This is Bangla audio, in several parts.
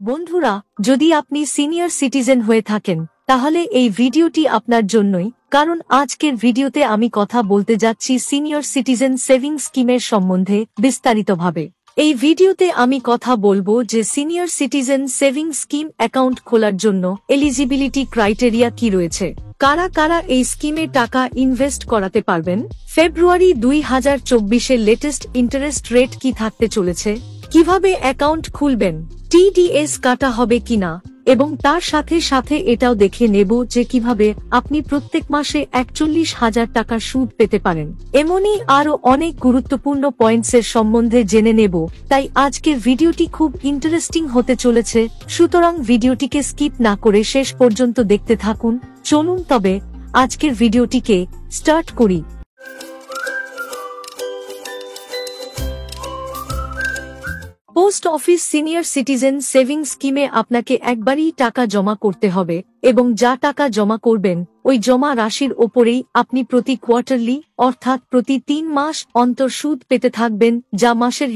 বন্ধুরা, যদি আপনি সিনিয়র সিটিজেন হয়ে থাকেন তাহলে এই ভিডিওটি আপনার জন্যই, কারণ আজকের ভিডিওতে আমি কথা বলতে যাচ্ছি সিনিয়র সিটিজেন সেভিংস স্কিমের সম্বন্ধে বিস্তারিতভাবে। এই ভিডিওতে আমি কথা বলবো যে senior citizen savings scheme account খোলার জন্য এলিজিবিলিটি ক্রাইটেরিয়া কি রয়েছে, কারা কারা এই স্কিমে টাকা ইনভেস্ট করাতে পারবেন, ফেব্রুয়ারি 2024-এর লেটেস্ট ইন্টারেস্ট রেট কি থাকতে চলেছে, কিভাবে অ্যাকাউন্ট খুলবেন, টিডিএস কাটা হবে কিনা, এবং তার সাথে সাথে এটাও দেখে নেব যে কিভাবে আপনি প্রত্যেক মাসে 41,000 টাকার সুদ পেতে পারেন। এমনই আরো অনেক গুরুত্বপূর্ণ পয়েন্টসের সম্বন্ধে জেনে নেব, তাই আজকের ভিডিওটি খুব ইন্টারেস্টিং হতে চলেছে। সুতরাং ভিডিওটিকে স্কিপ না করে শেষ পর্যন্ত দেখতে থাকুন। চলুন তবে আজকের ভিডিওটিকে স্টার্ট করি। Post office senior citizen savings স্কিমে আপনাকে একবারই টাকা জমা করতে হবে এবং যা টাকা জমা করবেন ওই জমা রাশির ওপরেই আপনি প্রতি কোয়ার্টারলি অর্থাৎ প্রতি 3 মাস অন্তর সুদ পেতে থাকবেন, যা মাসের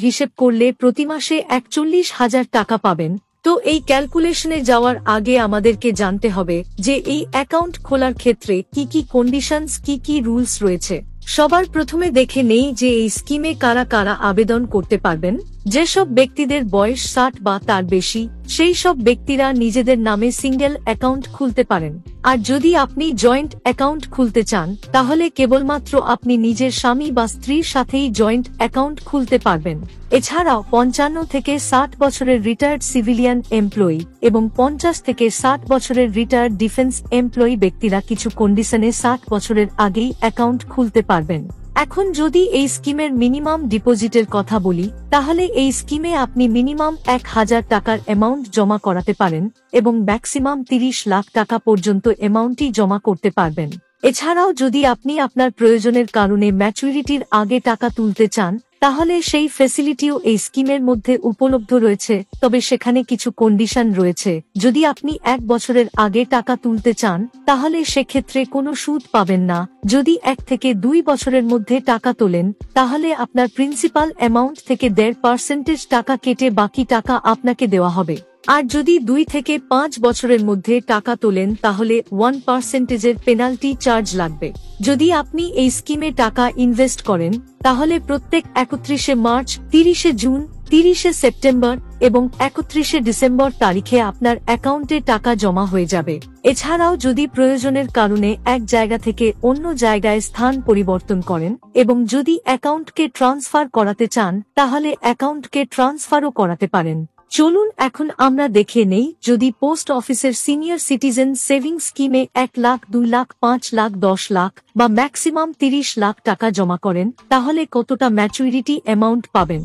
হিসেব করলে প্রতি মাসে 41,000 টাকা পাবেন। তো এই ক্যালকুলেশনে যাওয়ার আগে আমাদেরকে জানতে হবে যে এই অ্যাকাউন্ট খোলার ক্ষেত্রে কি কি কন্ডিশনস, কি রুলস রয়েছে। সবার প্রথমে দেখে নেই যে এই স্কিমে কারা কারা আবেদন করতে পারবেন। যেসব ব্যক্তিদের বয়স 60 বা তার বেশি, সেই সব ব্যক্তিরা নিজেদের নামে সিঙ্গেল অ্যাকাউন্ট খুলতে পারেন। আর যদি আপনি জয়েন্ট অ্যাকাউন্ট খুলতে চান তাহলে কেবলমাত্র আপনি নিজের স্বামী বা স্ত্রীর সাথেই জয়েন্ট অ্যাকাউন্ট খুলতে পারবেন। এছাড়াও 55 থেকে 60 বছরের রিটায়ার্ড সিভিলিয়ান এমপ্লয়ি এবং 50 থেকে 60 বছরের রিটায়ার্ড ডিফেন্স এমপ্লয়ি ব্যক্তিরা কিছু কন্ডিশনে 60 বছরের আগেই অ্যাকাউন্ট খুলতে পারবেন। এখন যদি এই স্কিমের মিনিমাম ডিপোজিটের কথা বলি, তাহলে এই স্কিমে আপনি মিনিমাম 1,000 টাকার অ্যামাউন্ট জমা করাতে পারেন এবং ম্যাক্সিমাম 30 লাখ টাকা পর্যন্ত অ্যামাউন্টই জমা করতে পারবেন। এছাড়াও যদি আপনি আপনার প্রয়োজনের কারণে ম্যাচুরিটির আগে টাকা তুলতে চান তাহলে সেই ফেসিলিটিও এই স্কিমের মধ্যে উপলব্ধ রয়েছে, তবে সেখানে কিছু কন্ডিশন রয়েছে। যদি আপনি 1 বছরের আগে টাকা তুলতে চান তাহলে সেক্ষেত্রে কোনো সুদ পাবেন না। যদি 1 থেকে 2 বছরের মধ্যে টাকা তোলেন তাহলে আপনার প্রিন্সিপাল অ্যামাউন্ট থেকে 1.5% টাকা কেটে বাকি টাকা আপনাকে দেওয়া হবে। আর যদি 2 থেকে 5 বছরের মধ্যে টাকা তোলেন তাহলে 1%-এর পেনাল্টি চার্জ লাগবে। যদি আপনি এই স্কিমে টাকা ইনভেস্ট করেন তাহলে প্রত্যেক 31শে মার্চ, 30শে জুন, 30শে সেপ্টেম্বর এবং 31শে ডিসেম্বর তারিখে আপনার অ্যাকাউন্টে টাকা জমা হয়ে যাবে। এছাড়াও যদি প্রয়োজনের কারণে এক জায়গা থেকে অন্য জায়গায় স্থান পরিবর্তন করেন এবং যদি অ্যাকাউন্টকে ট্রান্সফার করাতে চান তাহলে অ্যাকাউন্টকে ট্রান্সফারও করাতে পারেন। চলুন এখন আমরা দেখে নেই, যদি পোস্ট অফিসের সিনিয়র সিটিজেন সেভিংস স্কিমে 1 লাখ, 2 লাখ, 5 লাখ, 10 লাখ বা ম্যাক্সিমাম 30 লাখ টাকা জমা করেন তাহলে কতটা ম্যাচুরিটি অ্যামাউন্ট পাবেন।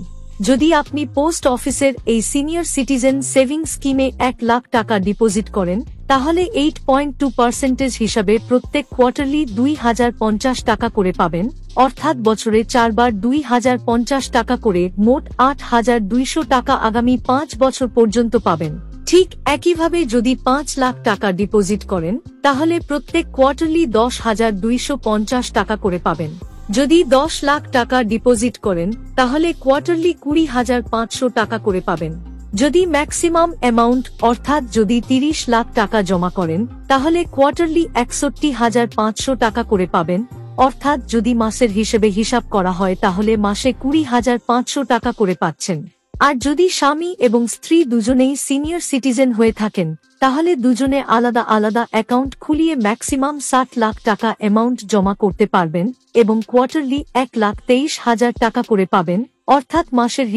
যদি আপনি পোস্ট অফিসের এই সিনিয়র সিটিজেন সেভিংস স্কিমে 1 লাখ টাকা ডিপোজিট করেন তাহলে 8.2% হিসাবে প্রত্যেক কোয়ার্টারলি 2,050 টাকা করে পাবেন, অর্থাৎ বছরে 4 বার 2,050 টাকা করে মোট 8,200 টাকা আগামী 5 বছর পর্যন্ত পাবেন। ঠিক একইভাবে যদি 5 লাখ টাকা ডিপোজিট করেন তাহলে প্রত্যেক কোয়ার্টারলি 10,250 টাকা করে পাবেন। যদি 10 লাখ টাকা ডিপোজিট করেন তাহলে কোয়ার্টারলি 20,500 টাকা করে পাবেন। যদি ম্যাক্সিমাম অ্যামাউন্ট অর্থাৎ যদি 30 লাখ টাকা জমা করেন তাহলে কোয়ার্টারলি 61,500 টাকা করে পাবেন, অর্থাৎ যদি মাসের হিসাব করা হয় তাহলে মাসে 20,500 টাকা করে পাচ্ছেন। আর যদি স্বামী এবং স্ত্রী দুজনেই সিনিয়র সিটিজেন হয়ে থাকেন তাহলে দুজনে আলাদা আলাদা অ্যাকাউন্ট খুলিয়ে ম্যাক্সিমাম 60 লাখ টাকা অ্যামাউন্ট জমা করতে পারবেন এবং কোয়ার্টারলি 1,23,000 টাকা করে পাবেন, অর্থাৎ মাসের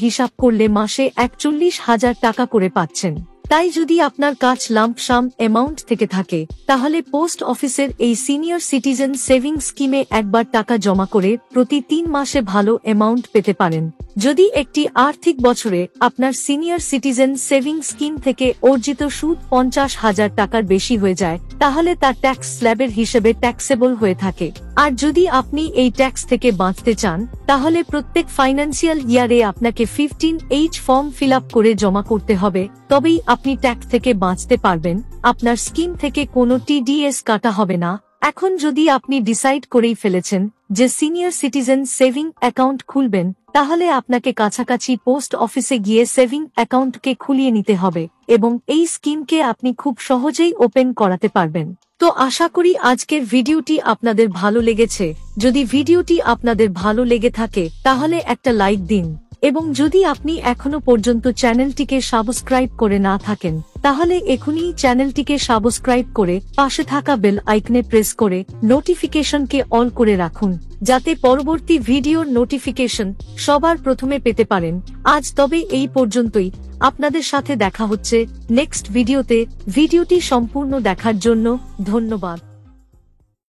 হিসাব করলে মাসে 41,000 টাকা করে পাচ্ছেন। তাই যদি আপনার কাছ লাম্প সাম অ্যামাউন্ট থেকে থাকে তাহলে পোস্ট অফিসের এই সিনিয়র সিটিজেন সেভিংস স্কিমে একবার টাকা জমা করে প্রতি 3 মাসে ভালো অ্যামাউন্ট পেতে পারেন। যদি একটি আর্থিক বছরে আপনার সিনিয়র সিটিজেন সেভিংস স্কিম থেকে অর্জিত সুদ 50,000 টাকার বেশি হয়ে যায় তাহলে তা ট্যাক্স স্ল্যাবের হিসেবে ট্যাক্সেবল হয়ে থাকে। আর যদি আপনি এই ট্যাক্স থেকে বাঁচতে চান তাহলে প্রত্যেক ফাইন্যান্সিয়াল ইয়ারে আপনাকে 15H ফর্ম ফিল আপ করে জমা করতে হবে, তবেই আপনি ট্যাক্স থেকে বাঁচতে পারবেন। আপনার স্কিম থেকে কোনো টিডিএস কাটা হবে না। এখন যদি আপনি ডিসাইড করেই ফেলেছেন যে সিনিয়র সিটিজেন সেভিং অ্যাকাউন্ট খুলবেন তাহলে আপনাকে কাছাকাছি পোস্ট অফিসে গিয়ে সেভিং অ্যাকাউন্টকে খুলিয়ে নিতে হবে এবং এই স্কিমকে আপনি খুব সহজেই ওপেন করাতে পারবেন। তো আশা করি আজকের ভিডিওটি আপনাদের ভালো লেগেছে। যদি ভিডিওটি আপনাদের ভালো লেগে থাকে তাহলে একটা লাইক দিন এবং যদি আপনি এখনো পর্যন্ত চ্যানেলটিকে সাবস্ক্রাইব করে না থাকেন তাহলে এখনই চ্যানেলটিকে সাবস্ক্রাইব করে পাশে থাকা বেল আইকনে প্রেস করে নোটিফিকেশনকে অল করে রাখুন, যাতে পরবর্তী ভিডিওর নোটিফিকেশন সবার প্রথমে পেতে পারেন। আজ তবে এই পর্যন্তই। আপনাদের সাথে দেখা হচ্ছে নেক্সট ভিডিওতে। ভিডিওটি সম্পূর্ণ দেখার জন্য ধন্যবাদ।